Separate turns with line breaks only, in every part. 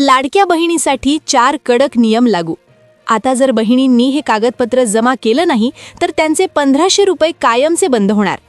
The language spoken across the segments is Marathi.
लाडक्या बहिणीसाठी 4 कडक नियम लागू। आता जर बहिणींनी हे कागदपत्र जमा केलं नाही तर त्यांचे 1500 रुपये कायमचे बंद होणार।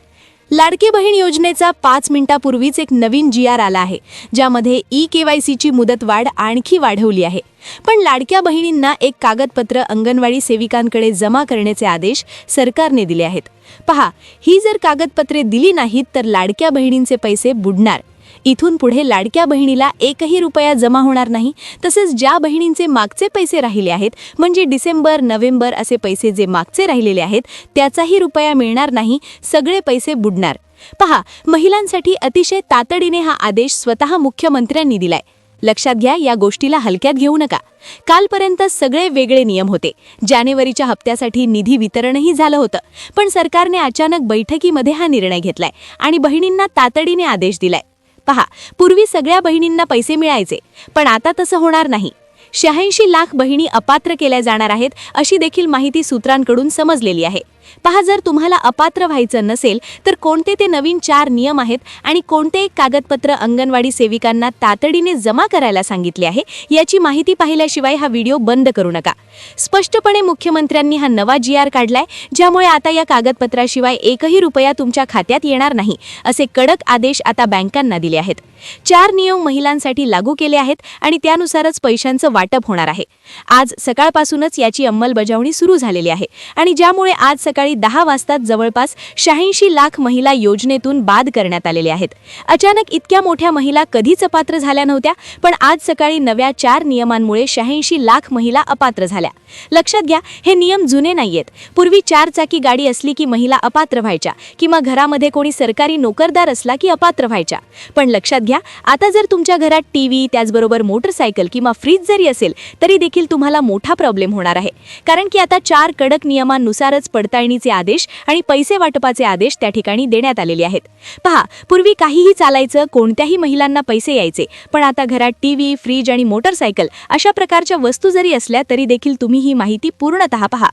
लाडकी बहीण योजनेचा 5 मिनिटापूर्वीच एक नवीन GR आला आहे, ज्यामध्ये KYC ची मुदतवाढ आणखी वाढवली आहे। पण लाडक्या बहिणींना एक कागदपत्र अंगणवाडी सेविकांकडे जमा करण्याचे आदेश सरकारने दिले आहेत। पहा, ही जर कागदपत्रे दिली नाहीत तर लाडक्या बहिणींचे पैसे बुडणार। इथून पुढे लाडक्या बहिणीला एकही रुपया जमा होणार नाही। तसेच ज्या बहिणींचे मागचे पैसे राहिले आहेत, म्हणजे डिसेंबर नोव्हेंबर असे पैसे जे मागचे राहिलेले आहेत, त्याचाही रुपया मिळणार नाही, सगळे पैसे बुडणार। पहा, महिलांसाठी अतिशय तातडीने हा आदेश स्वतः मुख्यमंत्र्यांनी दिलाय। लक्षात घ्या, या गोष्टीला हलक्यात घेऊ नका। कालपर्यंत सगळे वेगळे नियम होते। जानेवारीच्या हप्त्यासाठी निधी वितरणही झालं होतं, पण सरकारने अचानक बैठकीमध्ये हा निर्णय घेतलाय आणि बहिणींना तातडीने आदेश दिलाय। पहा, पूर्वी सगळ्या बहिणींना पैसे मिळायचे, पण आता तसं होणार नाही। 86 लाख बहिणी अपात्र केल्या जाणार आहेत, अशी देखील माहिती सूत्रांकडून समजलेली आहे। पहा, जर तुम्हाला अपात्र व्हायचं नसेल तर कोणते ते नवीन 4 नियम आहेत आणि कोणते एक कागदपत्र अंगणवाडी सेविकांना तातडीने जमा करायला सांगितले आहे, याची माहिती पाहिल्याशिवाय हा व्हिडिओ बंद करू नका। स्पष्टपणे मुख्यमंत्र्यांनी हा नवा GR काढलाय, ज्यामुळे आता या कागदपत्राशिवाय एकही रुपया तुमच्या खात्यात येणार नाही, असे कडक आदेश आता बँकांना दिले आहेत। 4 नियम महिलांसाठी लागू केले आहेत आणि त्यानुसारच पैशांचं वाटप होणार आहे। आज सकाळपासूनच याची अंमलबजावणी सुरू झालेली आहे आणि ज्यामुळे आज सकाळी 10 वाजता जवळपास 86 लाख महिला योजनेतून बाद करण्यात आलेले आहेत। अचानक इतक्या मोठ्या महिला कधीच अपात्र झाल्या नव्हत्या, पण आज सकाळी नव्या 4 नियमांमुळे 86 लाख महिला अपात्र झाल्या। लक्षात घ्या, हे नियम जुने नाहीयेत। पूर्वी 4 चाकी गाडी असली की महिला अपात्र व्हायच्या, किंवा घरामध्ये कोणी सरकारी नोकरदार असला की अपात्र व्हायच्या। पण लक्षात घ्या, आता जर तुमच्या घरात टीव्ही, त्याचबरोबर मोटरसायकल किंवा फ्रीज जरी असेल तरी देखील तुम्हाला मोठा प्रॉब्लेम होणार आहे, कारण की आता 4 कडक नियमांनुसारच पडताळणीचे आदेश आणि पैसे वाटपाचे आदेश त्या ठिकाणी देण्यात आलेले आहेत। पहा, पूर्वी काहीही चालायचं, कोणत्याही महिलांना पैसे यायचे, पण आता घरात टीव्ही, फ्रीज आणि मोटरसायकल अशा प्रकारच्या वस्तू जरी असल्या तरी देखील तुम्ही ही माहिती पूर्णतः पहा।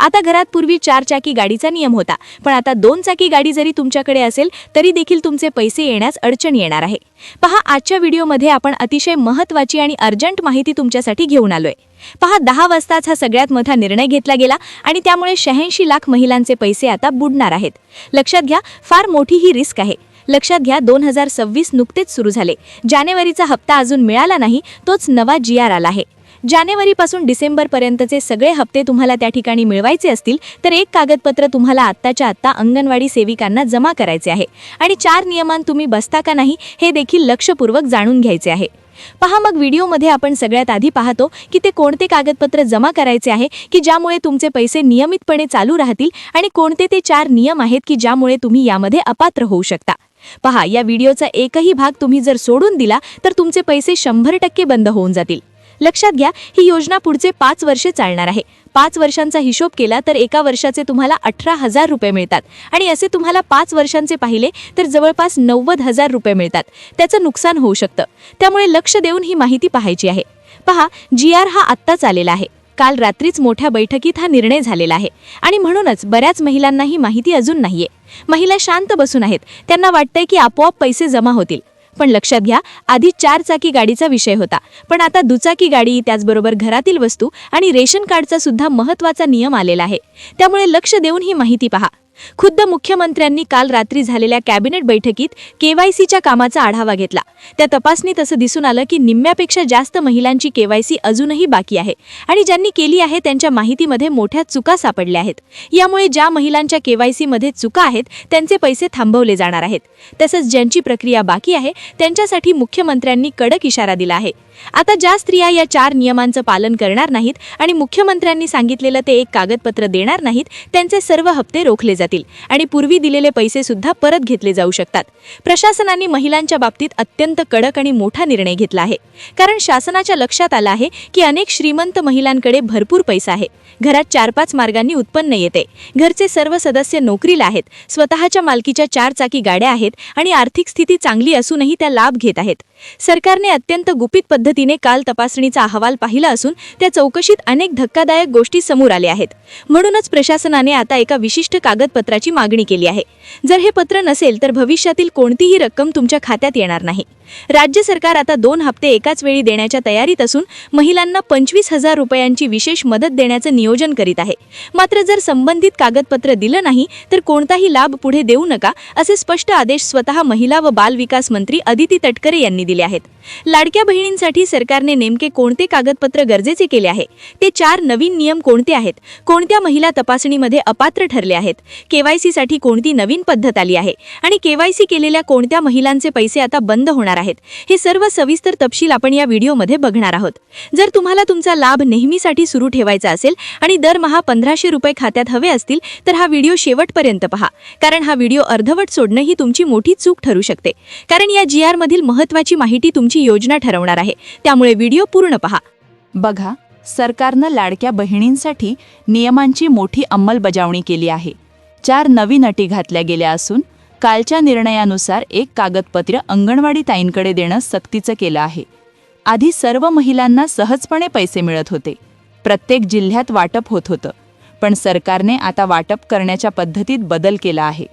आता घरात पूर्वी 4 चाकी गाडीचा नियम होता, पण आता 2 चाकी गाडी जरी तुमच्याकडे असेल तरी देखील तुमचे पैसे येण्यास अडचण येणार आहे। पहा, आजच्या व्हिडिओमध्ये आपण अतिशय महत्त्वाची आणि अर्जंट माहिती तुमच्यासाठी घेऊन आलोय। पहा, 10 वाजताच हा सगळ्यात मोठा निर्णय घेतला गेला आणि त्यामुळे 86 लाख महिलांचे पैसे आता बुडणार आहेत। लक्षात घ्या, फार मोठी ही रिस्क आहे। लक्षात घ्या, 2026 नुकतेच सुरू झाले, जानेवारीचा हप्ता अजून मिळाला नाही, तोच नवा GR आला आहे। जानेवारीपासून डिसेंबरपर्यंतचे सगळे हप्ते तुम्हाला त्या ठिकाणी मिळवायचे असतील तर एक कागदपत्र तुम्हाला आत्ताच्या आत्ता अंगणवाडी सेविकांना जमा करायचे आहे आणि 4 नियमांत तुम्ही बसता का नाही हे देखील लक्षपूर्वक जाणून घ्यायचे आहे। पहा, मग व्हिडिओमध्ये आपण सगळ्यात आधी पाहतो की ते कोणते कागदपत्र जमा करायचे आहे की ज्यामुळे तुमचे पैसे नियमितपणे चालू राहतील आणि कोणते ते 4 नियम आहेत की ज्यामुळे तुम्ही यामध्ये अपात्र होऊ शकता। पहा, या व्हिडिओचा एकही भाग तुम्ही जर सोडून दिला तर तुमचे पैसे 100% बंद होऊन जातील। लक्षात घ्या, ही योजना पुढचे 5 वर्षे चालणार आहे। 5 वर्षांचा हिशोब केला तर एका वर्षाचे तुम्हाला 18,000 रुपये मिळतात आणि असे तुम्हाला 5 वर्षांचे पाहिले तर जवळपास 90,000 रुपये मिळतात। त्याचं नुकसान होऊ शकतं, त्यामुळे लक्ष देऊन ही माहिती पाहायची आहे। पहा, GR हा आत्ताच आलेला आहे। काल रात्रीच मोठ्या बैठकीत हा निर्णय झालेला आहे आणि म्हणूनच बऱ्याच महिलांना ही माहिती अजून नाहीये। महिला शांत बसून आहेत, त्यांना वाटतंय की आपोआप पैसे जमा होतील। पण लक्षात घ्या, आधी 4 चाकी गाडीचा विषय होता, पण आता दुचाकी गाडी, त्याचबरोबर घरातील वस्तू आणि रेशन कार्डचा सुद्धा महत्त्वाचा नियम आलेला आहे। त्यामुळे लक्ष देऊन ही माहिती पहा। खुद्द मुख्यमंत्र्यांनी काल रात्री झालेल्या कॅबिनेट बैठकीत KYCच्या कामाचा आढावा घेतला। त्या तपासणीत असं दिसून आलं की निम्म्यापेक्षा जास्त महिलांची KYC अजूनही बाकी आहे आणि ज्यांनी केली आहे त्यांच्या माहितीमध्ये मोठ्या चुका सापडल्या आहेत। यामुळे ज्या महिलांच्या KYC मध्ये चुका आहेत त्यांचे पैसे थांबवले जाणार आहेत। तसंच ज्यांची प्रक्रिया बाकी आहे त्यांच्यासाठी मुख्यमंत्र्यांनी कडक इशारा दिला आहे। आता ज्या स्त्रिया या 4 नियमांचं पालन करणार नाहीत आणि मुख्यमंत्र्यांनी सांगितलेलं ते एक कागदपत्र देणार नाहीत, त्यांचे सर्व हप्ते रोखले जातील आणि पूर्वी दिलेले पैसे सुद्धा परत घेतले जाऊ शकतात। प्रशासनाने महिलांच्या बाबतीत अत्यंत कडक आणि मोठा निर्णय घेतला आहे, कारण शासनाच्या लक्षात आलं आहे की अनेक श्रीमंत महिलांकडे भरपूर पैसा आहे, घरात 4-5 मार्गांनी उत्पन्न येते, घरचे सर्व सदस्य नोकरीला आहेत, स्वतःच्या मालकीच्या 4 चाकी गाड्या आहेत आणि आर्थिक स्थिती चांगली असूनही त्या लाभ घेत आहेत। सरकारने अत्यंत गुपित पद्धतीने काल तपासणीचा अहवाल पाहिला असून त्या चौकशीत अनेक धक्कादायक गोष्टी समोर आल्या आहेत। म्हणूनच प्रशासनाने आता एका विशिष्ट कागदपत्राची मागणी केली आहे। जर हे पत्र नसेल तर भविष्यातील कोणतीही रक्कम तुमच्या खात्यात येणार नाही।
राज्य सरकार आता 2 हप्ते एकाच वेळी देण्याच्या तयारीत असून महिलांना 25,000 रुपयांची विशेष मदत देण्याचं नियोजन करीत आहे. मात्र जर संबंधित कागदपत्र दिलं नाही तर कोणताही लाभ पुढे देऊ नका, असे स्पष्ट आदेश स्वतः महिला व बाल विकास मंत्री अदिती तटकरे यांनी दिले आहेत. लाडक्या बहिणींसाठी सरकारने नेमके कोणते कागदपत्र गरजेचे केले आहे, ते 4 नवीन नियम कोणते आहेत, कोणत्या महिला तपासणीमध्ये अपात्र ठरल्या आहेत, केवायसी साठी कोणती नवीन पद्धत आली आहे आणि केवायसी केलेल्या कोणत्या महिलांचे पैसे आता बंद होणार आहेत, हे सर्व सविस्तर तपशील आपण या व्हिडिओमध्ये बघणार आहोत. जर तुम्हाला तुमचा लाभ नेहमीसाठी सुरू ठेवायचा असेल आणि दरमहा 1500 रुपये खात्यात हवे असतील तर हा व्हिडिओ शेवटपर्यंत पहा, कारण हा व्हिडिओ अर्धवट सोडणं ही तुमची मोठी चूक ठरू शकते. कारण या GR मधील महत्त्वाची माहिती तुमची योजना ठरवणार आहे, त्यामुळे व्हिडिओ पूर्ण पहा.
बघा, सरकारनं लाडक्या बहिणींसाठी नियमांची मोठी अंमलबजावणी केली आहे. 4 नवीन अटी घातल्या गेल्या असून कालच्या निर्णयानुसार एक कागदपत्र अंगणवाडी ताईंकडे देणं सक्तीचं केलं आहे. आधी सर्व महिलांना सहजपणे पैसे मिळत होते, प्रत्येक जिल्ह्यात वाटप होत होतं. पण सरकारने आता वाटप करण्याच्या पद्धतीत बदल केला आहे.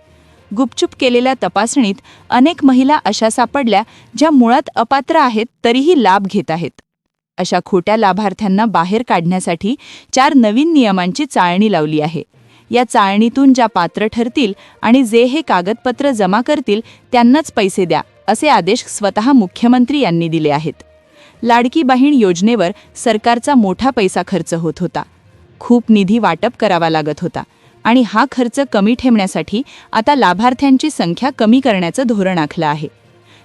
गुपचूप केलेल्या तपासणीत अनेक महिला अशा सापडल्या ज्या मुळात अपात्र आहेत तरीही लाभ घेत आहेत. अशा खोट्या लाभार्थ्यांना बाहेर काढण्यासाठी 4 नवीन नियमांची चाळणी लावली आहे. या चाळणीतून ज्या पात्र ठरतील आणि जे हे कागदपत्र जमा करतील त्यांनाच पैसे द्या, असे आदेश स्वतः मुख्यमंत्री यांनी दिले आहेत. लाडकी बहीण योजनेवर सरकारचा मोठा पैसा खर्च होत होता. खूप निधी वाटप करावा लागत होता आणि हा खर्च कमी ठेवण्यासाठी आता लाभार्थ्यांची संख्या कमी करण्याचं धोरण आखलं आहे.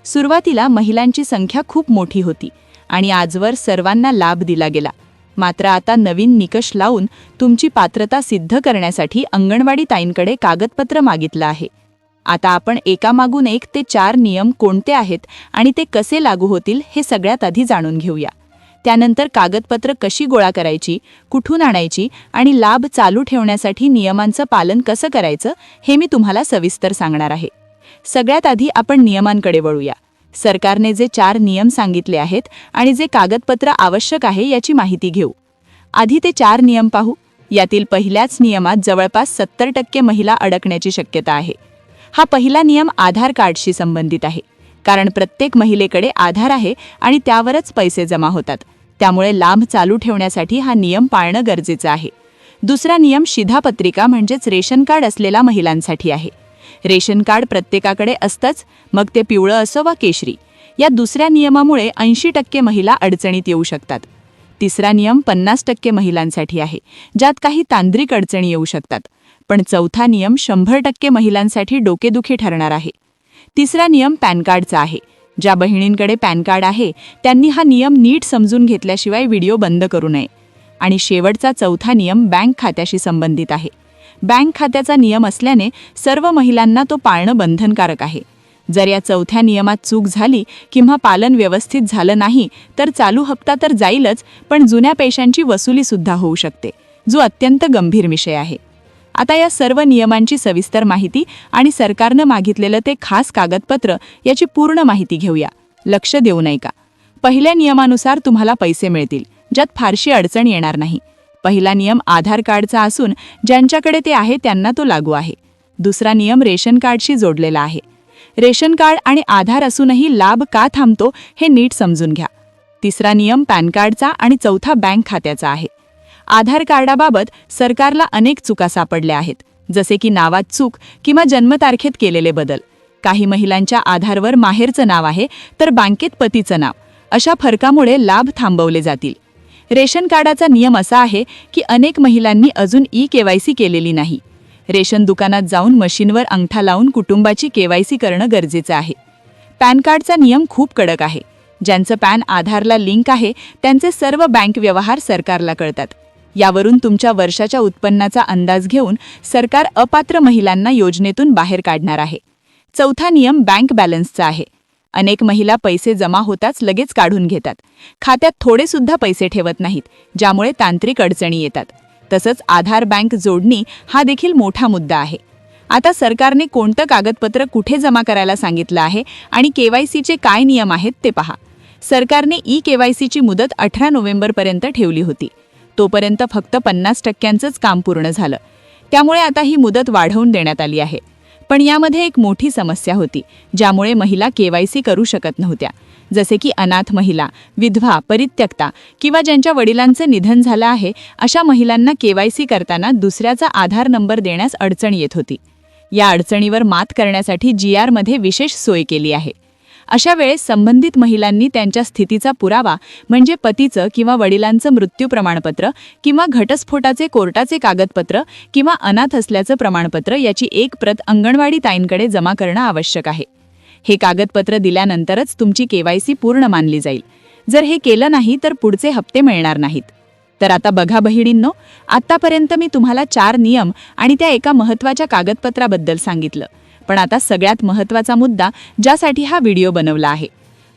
सुरुवातीला महिलांची संख्या खूप मोठी होती आणि आजवर सर्वांना लाभ दिला गेला. मात्र आता नवीन निकष लावून तुमची पात्रता सिद्ध करण्यासाठी अंगणवाडी ताईंकडे कागदपत्र मागितलं आहे. आता आपण एकामागून एक ते 4 नियम कोणते आहेत आणि ते कसे लागू होतील हे सगळ्यात आधी जाणून घेऊया. त्यानंतर कागदपत्र कशी गोळा करायची, कुठून आणायची आणि लाभ चालू ठेवण्यासाठी नियमांचं पालन कसं करायचं हे मी तुम्हाला सविस्तर सांगणार आहे. सगळ्यात आधी आपण नियमांकडे वळूया. सरकारने जे 4 नियम सांगितले आहेत आणि जे कागदपत्र आवश्यक आहे याची माहिती घेऊ. आधी ते 4 नियम पाहू. यातील पहिल्याच नियमात जवळपास 70% महिला अडकण्याची शक्यता आहे. हा पहिला नियम आधार कार्डशी संबंधित आहे, कारण प्रत्येक महिलेकडे आधार आहे आणि त्यावरच पैसे जमा होतात. त्यामुळे लाभ चालू ठेवण्यासाठी हा नियम पाळणं गरजेचं आहे. दुसरा नियम शिधापत्रिका म्हणजेच रेशन कार्ड असलेल्या महिलांसाठी आहे. रेशन कार्ड प्रत्येकाकडे असतंच, मग ते पिवळं असो वा केशरी. या दुसऱ्या नियमामुळे 80% महिला अडचणीत येऊ शकतात. तिसरा नियम 50% महिलांसाठी आहे, ज्यात काही तांत्रिक अडचणी येऊ शकतात. पण चौथा नियम 100% महिलांसाठी डोकेदुखी ठरणार आहे. तिसरा नियम पॅन कार्डचा आहे. ज्या बहिणींकडे पॅन कार्ड आहे त्यांनी हा नियम नीट समजून घेतल्याशिवाय व्हिडिओ बंद करू नये. आणि शेवटचा चौथा नियम बँक खात्याशी संबंधित आहे. बँक खात्याचा नियम असल्याने सर्व महिलांना तो पाळणं बंधनकारक आहे. जर या चौथ्या नियमात चूक झाली किंवा पालन व्यवस्थित झालं नाही तर चालू हप्ता तर जाईलच, पण जुन्या पैशांची वसुलीसुद्धा होऊ शकते, जो अत्यंत गंभीर विषय आहे. आता या सर्व नियमांची सविस्तर माहिती आणि सरकारनं मागितलेलं ते खास कागदपत्र याची पूर्ण माहिती घेऊया. लक्ष देऊ नये का. पहिल्या नियमानुसार तुम्हाला पैसे मिळतील, ज्यात फारशी अडचण येणार नाही. पहिला नियम आधार कार्डचा असून ज्यांच्याकडे ते आहे त्यांना तो लागू आहे. दुसरा नियम रेशन कार्डशी जोडलेला आहे. रेशन कार्ड आणि आधार असूनही लाभ का थांबतो हे नीट समजून घ्या. तिसरा नियम पॅन कार्डचा आणि चौथा बँक खात्याचा आहे. आधार कार्डाबाबत सरकारला अनेक चुका सापडल्या आहेत, जसे की नावात चूक किंवा जन्मतारखेत केलेले बदल. काही महिलांच्या आधारवर माहेरचं नाव आहे तर बँकेत पतीचं नाव. अशा फरकामुळे लाभ थांबवले जातील. रेशन कार्डाचा नियम असा आहे की अनेक महिलांनी अजून केवायसी केलेली नाही. रेशन दुकानात जाऊन मशीनवर अंगठा लावून कुटुंबाची केवायसी करणं गरजेचं आहे. पॅन कार्डचा नियम खूप कडक आहे. ज्यांचं पॅन आधारला लिंक आहे त्यांचे सर्व बँक व्यवहार सरकारला कळतात. यावरून तुमच्या वर्षाच्या उत्पन्नाचा अंदाज घेऊन सरकार अपात्र महिलांना योजनेतून बाहेर काढणार आहे. चौथा नियम बँक बॅलन्सचा आहे. अनेक महिला पैसे जमा होताच लगेच काढून घेतात. खात्यात थोडे सुद्धा पैसे ठेवत नाहीत, ज्यामुळे तांत्रिक अडचणी येतात. तसंच आधार बँक जोडणी हा देखील मोठा मुद्दा आहे. आता सरकारने कोणतं कागदपत्र कुठे जमा करायला सांगितलं आहे आणि केवायसीचे काय नियम आहेत ते पहा. सरकारने केवायसीची मुदत 18 नोव्हेंबरपर्यंत ठेवली होती. तोपर्यंत फक्त 50%च काम पूर्ण झालं. त्यामुळे आता ही मुदत वाढवून देण्यात आली आहे. पण यामध्ये एक मोठी समस्या होती, ज्यामुळे महिला KYC करू शकत नव्हत्या. जसे की अनाथ महिला, विधवा, परित्यक्ता किंवा ज्यांच्या वडिलांचं निधन झालं आहे, अशा महिलांना KYC करताना दुसऱ्याचा आधार नंबर देण्यास अडचण येत होती. या अडचणीवर मात करण्यासाठी GR मध्ये विशेष सोय केली आहे. अशा वेळेस संबंधित महिलांनी त्यांच्या स्थितीचा पुरावा म्हणजे पतीचं किंवा वडिलांचं मृत्यू प्रमाणपत्र किंवा घटस्फोटाचे कोर्टाचे कागदपत्र किंवा अनाथ असल्याचं प्रमाणपत्र याची एक प्रत अंगणवाडी ताईंकडे जमा करणं आवश्यक आहे. हे कागदपत्र दिल्यानंतरच तुमची KYC पूर्ण मानली जाईल. जर हे केलं नाही तर पुढचे हप्ते मिळणार नाहीत. तर आता बघा बहिणींनो, आतापर्यंत मी तुम्हाला 4 नियम आणि त्या एका महत्त्वाच्या कागदपत्राबद्दल सांगितलं. पण आता सगळ्यात महत्त्वाचा मुद्दा, ज्यासाठी हा व्हिडिओ बनवला आहे.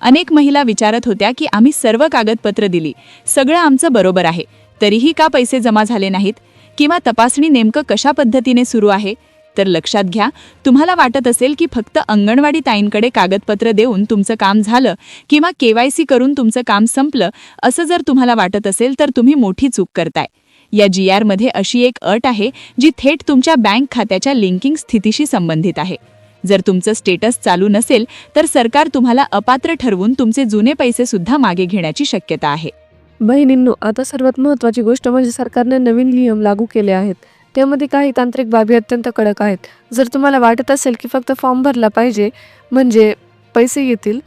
अनेक महिला विचारत होत्या की आम्ही सर्व कागदपत्र दिली, सगळं आमचं बरोबर आहे, तरीही का पैसे जमा झाले नाहीत, किंवा तपासणी नेमकं कशा पद्धतीने सुरू आहे. तर लक्षात घ्या, तुम्हाला वाटत असेल की फक्त अंगणवाडी ताईंकडे कागदपत्र देऊन तुमचं काम झालं किंवा KYC करून तुमचं काम संपलं, असं जर तुम्हाला वाटत असेल तर तुम्ही मोठी चूक करताय. या GR मध्ये अशी एक अट आहे जी थेट तुमच्या बँक खात्याच्या लिंकिंग स्थितीशी संबंधित आहे. जर तुमचं स्टेटस चालू नसेल तर सरकार तुम्हाला अपात्र ठरवून तुमचे जुने पैसे सुद्धा मागे घेण्याची शक्यता आहे.
बहिणींनो, आता सर्वात महत्त्वाची गोष्ट म्हणजे सरकारने नवीन नियम लागू केले आहेत. त्यामध्ये काही तांत्रिक बाबी अत्यंत कडक आहेत. जर तुम्हाला वाटत असेल की फक्त फॉर्म भरला पाहिजे म्हणजे पैसे येतील,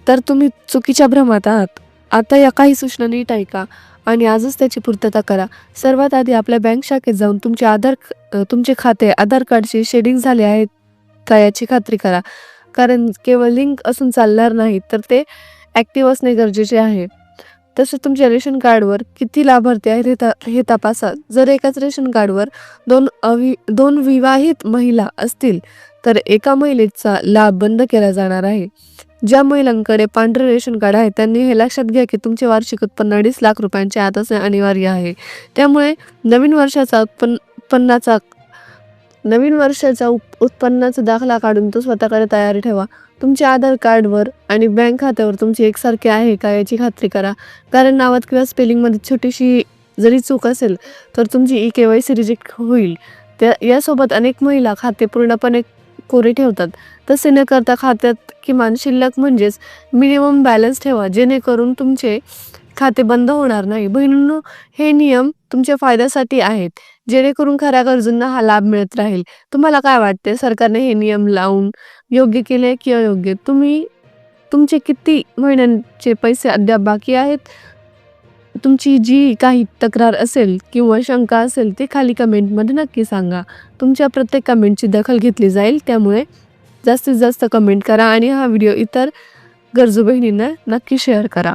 तर तुम्ही चुकीच्या भ्रमात आहात. आता या काही सूचना नीट ऐका आणि आजच त्याची पूर्तता करा. सर्वात आधी आपल्या बँक शाखेत जाऊन तुमचे खाते आधार कार्डशी शेडिंग झाले आहेत का याची खात्री करा. कारण केवळ लिंक असून चालणार नाही, तर ते ॲक्टिव्ह असणे गरजेचे आहे. तसेच तुमच्या रेशन कार्डवर किती लाभार्थी आहेत हे तपासा. जर एकाच रेशन कार्डवर दोन विवाहित महिला असतील तर एका महिलेचा लाभ बंद केला जाणार आहे. ज्या महिलांकडे पांढरे रेशन कार्ड आहे त्यांनी हे लक्षात घ्या की तुमचे वार्षिक उत्पन्न 2.5 लाख रुपयांचे आत असणे अनिवार्य आहे. त्यामुळे नवीन वर्षाचा उत्पन्नाचा दाखला काढून तो स्वतःकडे तयारी ठेवा. तुमच्या आधार कार्डवर आणि बँक खात्यावर तुमची एकसारखे आहे का याची खात्री करा. कारण नावात किंवा स्पेलिंगमध्ये छोटीशी जरी चूक असेल तर तुमची KYC रिजेक्ट होईल. यासोबत अनेक महिला खाते पूर्णपणे कोरे ठेवतात. तसे न करता खात्यात किमान शिल्लक म्हणजेच मिनिमम बॅलन्स ठेवा, जेणेकरून तुमचे खाते बंद होणार नाही. बहिणींनो, हे नियम तुमच्या फायद्यासाठी आहेत, जेणेकरून खऱ्या गरजूंना हा लाभ मिळत राहील. तुम्हाला काय वाटते, सरकारने हे नियम लावून योग्य केले की अयोग्य? तुमचे किती महिन्यांचे पैसे अद्याप बाकी आहेत? तुमची जी काही तक्रार असेल किंवा शंका असेल ते खाली कमेंटमध्ये नक्की सांगा. तुमच्या प्रत्येक कमेंटची दखल घेतली जाईल. त्यामुळे जास्तीत जास्त कमेंट करा आणि हा व्हिडिओ इतर गरजू बहिणींना नक्की शेअर करा.